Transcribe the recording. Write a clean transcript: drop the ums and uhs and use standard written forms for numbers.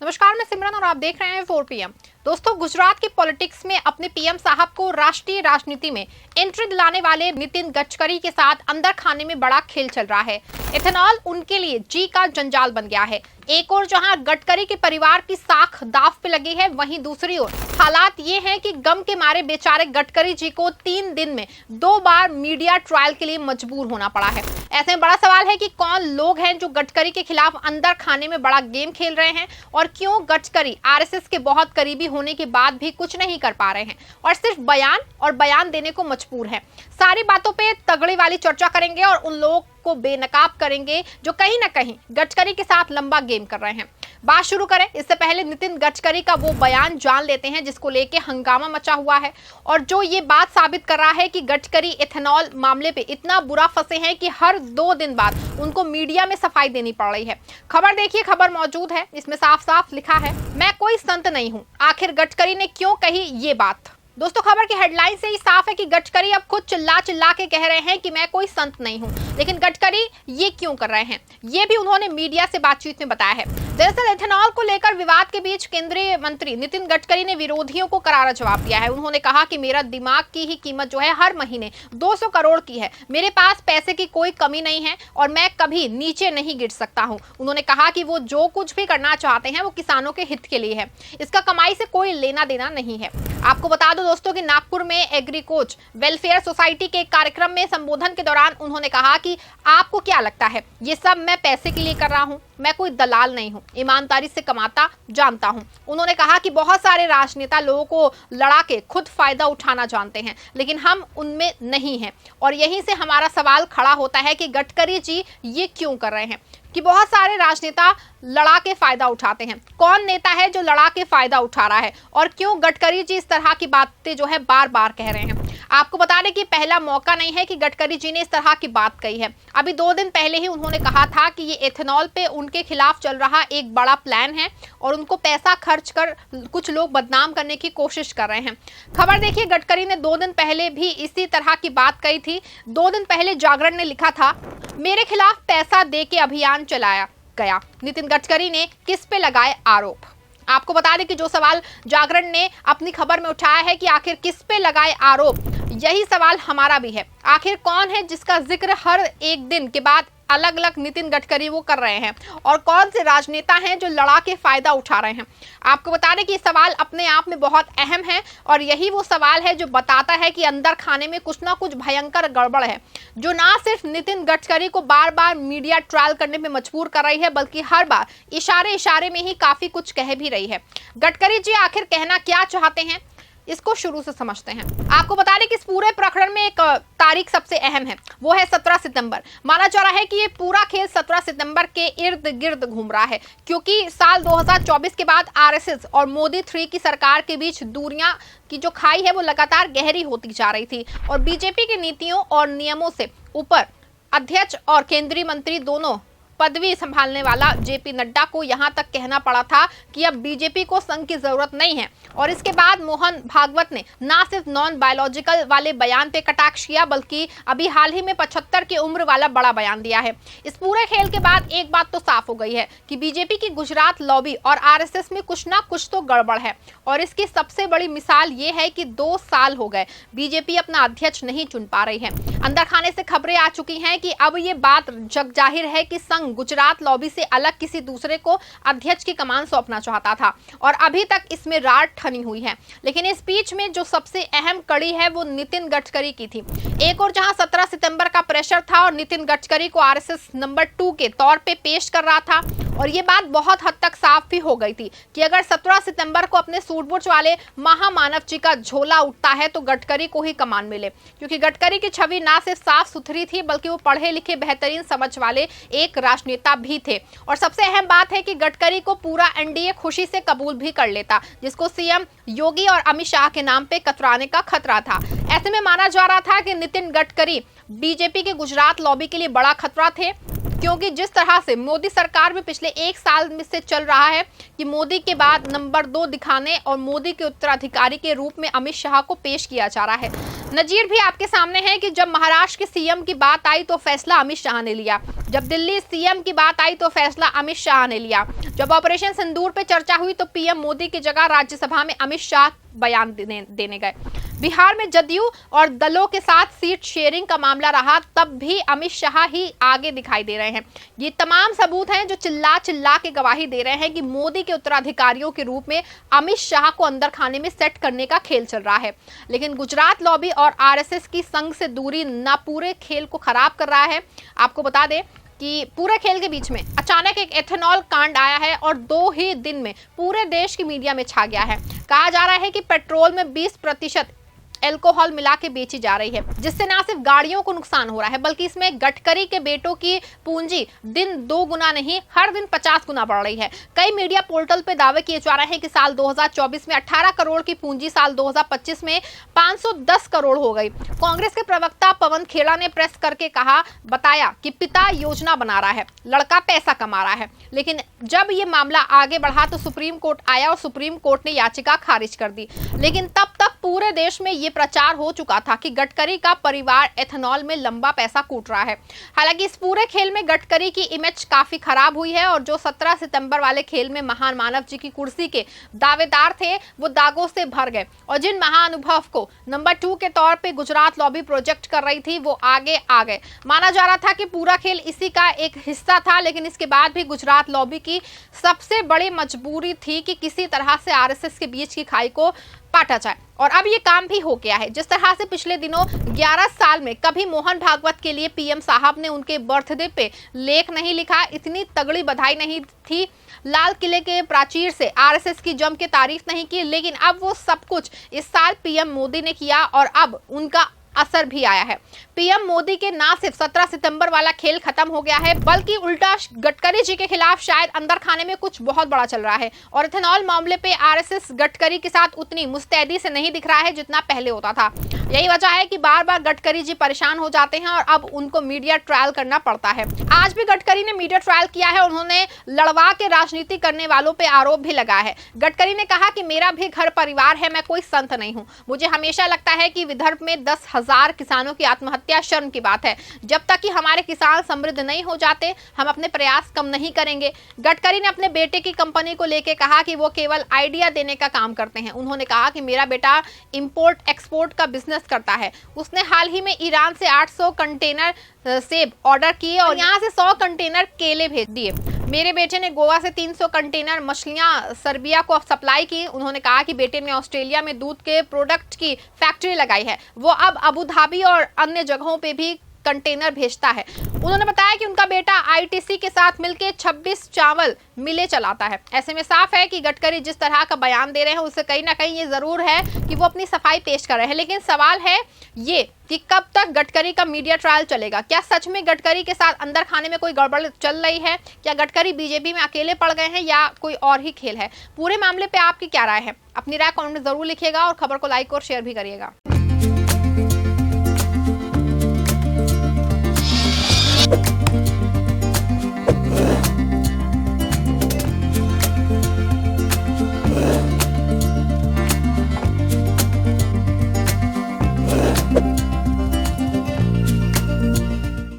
नमस्कार, मैं सिमरन और आप देख रहे हैं 4 PM। दोस्तों, गुजरात की पॉलिटिक्स में अपने पीएम साहब को राष्ट्रीय राजनीति में एंट्री दिलाने वाले नितिन गडकरी के साथ अंदर खाने में बड़ा खेल चल रहा है। इथेनॉल उनके लिए जी का जंजाल बन गया है। एक और जहां गडकरी के परिवार की साख दाव पे लगी है, वहीं दूसरी ओर हालात ये हैं कि गम के मारे बेचारे गडकरी जी को 3 दिन में 2 बार मीडिया ट्रायल के लिए मजबूर होना पड़ा है। ऐसे में बड़ा सवाल है कि कौन लोग हैं जो गडकरी के खिलाफ अंदर खाने में बड़ा गेम खेल रहे हैं और क्यों गडकरी आरएसएस के बहुत करीबी होने के बाद भी कुछ नहीं कर पा रहे हैं और सिर्फ बयान देने को मजबूर हैं। सारी बातों पे तगड़ी वाली चर्चा करेंगे और उन लोगों को बेनकाब करेंगे जो कहीं ना कहीं गडकरी के साथ लंबा गेम कर रहे हैं। बात शुरू करें इससे पहले नितिन गडकरी का वो बयान जान लेते हैं जिसको लेके हंगामा मचा हुआ है और जो ये बात साबित कर रहा है कि गडकरी इथेनॉल मामले पे इतना बुरा फंसे हैं कि हर 2 दिन बाद उनको मीडिया में सफाई देनी पड़ रही है। खबर देखिए, खबर मौजूद है, इसमें साफ साफ लिखा है, मैं कोई संत नहीं हूं। आखिर गडकरी ने क्यों कही ये बात? दोस्तों, खबर की हेडलाइन से ही साफ है कि गडकरी अब खुद चिल्ला चिल्ला के कह रहे हैं कि मैं कोई संत नहीं हूं। लेकिन गडकरी ये क्यों कर रहे हैं, ये भी उन्होंने मीडिया से बातचीत में बताया है। दरअसल इथेनॉल को लेकर विवाद के बीच केंद्रीय मंत्री नितिन गडकरी ने विरोधियों को करारा जवाब दिया है। उन्होंने कहा कि मेरा दिमाग की ही कीमत जो है हर महीने 200 करोड़ की है। मेरे पास पैसे की कोई कमी नहीं है और मैं कभी नीचे नहीं गिर सकता हूं। उन्होंने कहा कि वो जो कुछ भी करना चाहते हैं वो किसानों के हित के लिए है, इसका कमाई से कोई लेना देना नहीं है। आपको बता दो दोस्तों कि नागपुर में एग्रीकोच वेलफेयर सोसाइटी के कार्यक्रम में संबोधन के दौरान उन्होंने कहा कि आपको क्या लगता है ये सब मैं पैसे के लिए कर रहा हूं? मैं कोई दलाल नहीं हूं, ईमानदारी से कमाता जानता हूं। उन्होंने कहा कि बहुत सारे राजनेता लोगों को लड़ा के खुद फायदा उठाना जानते हैं, लेकिन हम उनमें नहीं हैं। और यहीं से हमारा सवाल खड़ा होता है कि गडकरी जी ये क्यों कर रहे हैं कि बहुत सारे राजनेता लड़ा के फायदा उठाते हैं। कौन नेता है जो लड़ा के फायदा उठा रहा है और क्यों गडकरी जी इस तरह की बातें जो है बार बार कह रहे हैं? आपको बता दें कि पहला मौका नहीं है कि गडकरी जी ने इस तरह की बात कही है। अभी 2 दिन पहले ही उन्होंने कहा था कि ये एथेनॉल पे उनके खिलाफ चल रहा एक बड़ा प्लान है और उनको पैसा खर्च कर कुछ लोग बदनाम करने की कोशिश कर रहे हैं। खबर देखिए, गडकरी ने 2 दिन पहले भी इसी तरह की बात कही थी। 2 दिन पहले जागरण ने लिखा था, मेरे खिलाफ पैसा दे के अभियान चलाया गया। नितिन गडकरी ने किस पे लगाए आरोप? आपको बता दें कि जो सवाल जागरण ने अपनी खबर में उठाया है कि आखिर किस पे लगाए आरोप, यही सवाल हमारा भी है। आखिर कौन है जिसका जिक्र हर एक दिन के बाद अलग अलग नितिन गडकरी वो कर रहे हैं और कौन से राजनेता हैं जो लड़ा के फायदा उठा रहे हैं? आपको बता दें कि ये सवाल अपने आप में बहुत अहम है और यही वो सवाल है जो बताता है कि अंदर खाने में कुछ ना कुछ भयंकर गड़बड़ है, जो ना सिर्फ नितिन गडकरी को बार बार मीडिया ट्रायल करने में मजबूर कर रही है, बल्कि हर बार इशारे में ही काफी कुछ कह भी रही है। गडकरी जी आखिर कहना क्या चाहते हैं, इसको शुरू से समझते हैं। आपको बता दें कि इस पूरे प्रकरण में एक तारीख सबसे अहम है, वो है 17 सितंबर। माना जा रहा है कि ये पूरा खेल 17 सितंबर के इर्द गिर्द घूम रहा है, क्योंकि साल 2024 के बाद आरएसएस और मोदी 3 की सरकार के बीच दूरियां की जो खाई है वो लगातार गहरी होती जा रही थी और बीजेपी की नीतियों और नियमों से ऊपर अध्यक्ष और केंद्रीय मंत्री दोनों पदवी संभालने वाला जेपी नड्डा को यहां तक कहना पड़ा था कि अब बीजेपी को संघ की जरूरत नहीं है। और इसके बाद मोहन भागवत ने ना सिर्फ नॉन बायोलॉजिकल वाले बयान पे कटाक्ष किया, बल्कि अभी हाल ही में 75 की उम्र वाला बड़ा बयान दिया है। इस पूरे खेल के बाद एक बात तो साफ हो गई है कि बीजेपी की गुजरात लॉबी और आरएसएस में कुछ ना कुछ तो गड़बड़ है। और इसकी सबसे बड़ी मिसाल ये है कि 2 साल हो गए बीजेपी अपना अध्यक्ष नहीं चुन पा रही है। अंदर खाने से खबरें आ चुकी हैं कि अब ये बात जग जाहिर है कि संघ गुजरात लॉबी से अलग किसी दूसरे को अध्यक्ष की कमान सौंपना चाहता था और अभी तक इसमें रार ठनी हुई है। लेकिन इस बीच में जो सबसे अहम कड़ी है वो नितिन गडकरी की थी। एक और जहां 17 सितंबर का प्रेशर था और नितिन गडकरी को आरएसएस नंबर 2 के तौर पे पेश कर रहा था और ये बात बहुत हद तक साफ भी हो गई थी कि अगर 17 सितंबर को अपने सूट-बूट वाले महामानव जी का झोला उठता है तो गडकरी को ही कमान मिले, क्योंकि गडकरी की छवि ना सिर्फ साफ सुथरी थी बल्कि वो पढ़े लिखे बेहतरीन समझ वाले एक राजनेता भी थे। और सबसे अहम बात है कि गडकरी को पूरा एनडीए खुशी से कबूल भी कर लेता, जिसको सीएम योगी और अमित शाह के नाम पे कतराने का खतरा था। ऐसे में माना जा रहा था कि नितिन गडकरी बीजेपी के गुजरात लॉबी के लिए बड़ा खतरा थे क्योंकि जिस तरह से मोदी सरकार में पिछले एक साल में से चल रहा है कि मोदी के बाद नंबर 2 दिखाने और मोदी के उत्तराधिकारी के रूप में अमित शाह को पेश किया जा रहा है। नजीर भी आपके सामने है कि जब महाराष्ट्र के सीएम की बात आई तो फैसला अमित शाह ने लिया, जब दिल्ली सीएम की बात आई तो फैसला अमित शाह ने लिया, जब ऑपरेशन सिंदूर पे चर्चा हुई तो पीएम मोदी की जगह राज्यसभा में अमित शाह बयान देने गए। बिहार में जदयू और दलों के साथ सीट शेयरिंग का मामला रहा, तब भी अमित शाह ही आगे दिखाई दे रहे हैं। ये तमाम सबूत हैं जो चिल्ला चिल्ला के गवाही दे रहे हैं कि मोदी के उत्तराधिकारियों के रूप में अमित शाह को अंदर खाने में सेट करने का खेल चल रहा है। लेकिन गुजरात लॉबी और आरएसएस की संघ से दूरी न पूरे खेल को खराब कर रहा है। आपको बता दें कि पूरे खेल के बीच में अचानक एक एथेनॉल कांड आया है और 2 ही दिन में पूरे देश की मीडिया में छा गया है। कहा जा रहा है कि पेट्रोल में 20% एल्कोहल मिला के बेची जा रही है, जिससे न सिर्फ गाड़ियों को नुकसान हो रहा है बल्कि इसमें गडकरी के बेटों की पूंजी दिन 2 गुना नहीं हर दिन 50 गुना बढ़ रही है। कई मीडिया पोर्टल पे दावे किए जा रहे हैं कि साल 2024 में 18 करोड़ की पूंजी साल 2025 में 510 करोड़ हो गई। कांग्रेस के प्रवक्ता पवन खेड़ा ने प्रेस करके बताया कि पिता योजना बना रहा है, लड़का पैसा कमा रहा है। लेकिन जब ये मामला आगे बढ़ा तो सुप्रीम कोर्ट आया और सुप्रीम कोर्ट ने याचिका खारिज कर दी। लेकिन तब तक पूरे देश में ये प्रचार हो चुका था कि गडकरी का परिवार एथेनॉल में लंबा पैसा कूट रहा है। हालांकि इस पूरे खेल में गडकरी की इमेज काफी खराब हुई है और जो 17 सितंबर वाले खेल में महान मानव जी की कुर्सी के दावेदार थे वो दागों से भर गए और जिन महाअनुभव को नंबर 2 के तौर पे गुजरात लॉबी प्रोजेक्ट कर रही थी वो आगे आ गए। माना जा रहा था कि पूरा खेल इसी का एक हिस्सा था, लेकिन इसके बाद भी गुजरात लॉबी की सबसे बड़ी मजबूरी थी कि किसी तरह से आरएसएस के बीच की खाई को पाटा जाए और अब ये काम भी हो गया है। जिस तरह से पिछले दिनों 11 साल में कभी मोहन भागवत के लिए पीएम साहब ने उनके बर्थडे पे लेख नहीं लिखा, इतनी तगड़ी बधाई नहीं थी, लाल किले के प्राचीर से आरएसएस की जम के तारीफ नहीं की, लेकिन अब वो सब कुछ इस साल पीएम मोदी ने किया और अब उनका असर भी आया है। पीएम मोदी के ना सिर्फ 17 सितंबर वाला खेल खत्म हो गया है बल्कि उल्टा गडकरी जी के खिलाफ शायद अंदर खाने में कुछ बहुत बड़ा चल रहा है और इथेनॉल मामले पे आरएसएस गडकरी के साथ उतनी मुस्तैदी से नहीं दिख रहा है जितना पहले होता था। यही वजह है कि बार बार गडकरी जी परेशान हो जाते हैं और अब उनको मीडिया ट्रायल करना पड़ता है। आज भी गडकरी ने मीडिया ट्रायल किया है, उन्होंने लड़वा के राजनीति करने वालों पे आरोप भी लगाया है। गडकरी ने कहा कि मेरा भी घर परिवार है, मैं कोई संत नहीं हूँ। मुझे हमेशा लगता है कि विदर्भ में 10,000 किसानों की आत्महत्या शर्म की बात है। जब तक कि हमारे किसान समृद्ध नहीं हो जाते हम अपने प्रयास कम नहीं करेंगे। गडकरी ने अपने बेटे की कंपनी को लेकर कहा कि वो केवल आइडिया देने का काम करते हैं। उन्होंने कहा कि मेरा बेटा इंपोर्ट एक्सपोर्ट का बिजनेस करता है। उसने हाल ही में ईरान से 800 कंटेनर सेब ऑर्डर किए और यहाँ से 100 कंटेनर केले भेज दिए। मेरे बेटे ने गोवा से 300 कंटेनर मछलियां सर्बिया को सप्लाई की। उन्होंने कहा कि बेटे ने ऑस्ट्रेलिया में दूध के प्रोडक्ट की फैक्ट्री लगाई है, वो अब अबू धाबी और अन्य जगहों पे भी कंटेनर भेजता है। उन्होंने बताया कि उनका बेटा आईटीसी के साथ मिलकर 26 चावल मिले चलाता है। ऐसे में साफ है कि गडकरी जिस तरह का बयान दे रहे हैं उससे कहीं ना कहीं ये जरूर है कि वो अपनी सफाई पेश कर रहे हैं। लेकिन सवाल है ये कि कब तक गडकरी का मीडिया ट्रायल चलेगा? क्या सच में गडकरी के साथ अंदर खाने में कोई गड़बड़ चल रही है? क्या गडकरी बीजेपी में अकेले पड़ गए हैं या कोई और ही खेल है? पूरे मामले पे आपकी क्या राय है? अपनी राय कमेंट में जरूर लिखिएगा और खबर को लाइक और शेयर भी करिएगा।